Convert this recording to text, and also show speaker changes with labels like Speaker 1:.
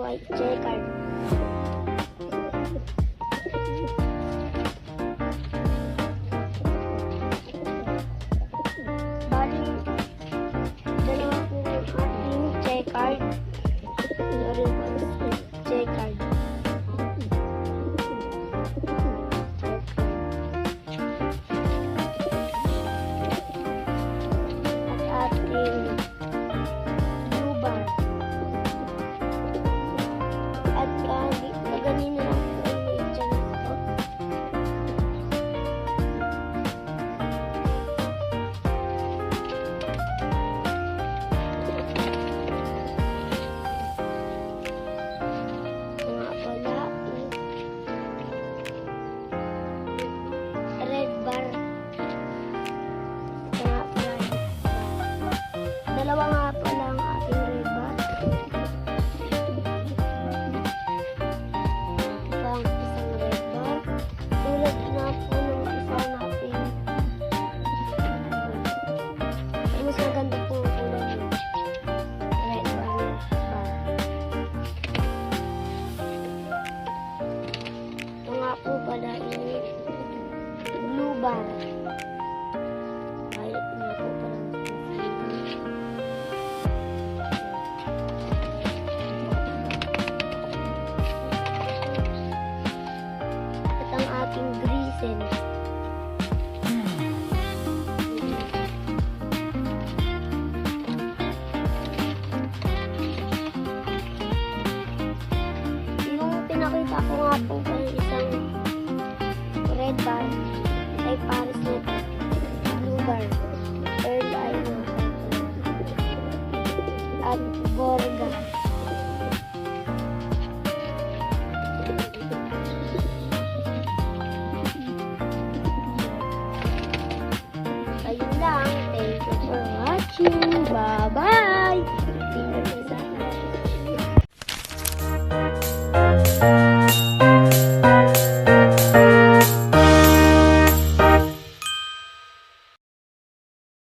Speaker 1: white checkered. Bali, dalawa po ang ating checkered. Rin po checkered. At ating blue bar. At ganina lang po ang may dyan ito. Nga pala red bar. Nga pala dalawa nga pala ang ating red bar. Pang isang red bar. Tulad na po ng isa natin. Ay, mas maganda po ang kulay ng red bar na bar. Ito nga po pala yung blue bar. Violet nga po pala. At ang ating grisen. Yung pinakita ko nga po pa yung isang red bar ay pares nito. Blue bar.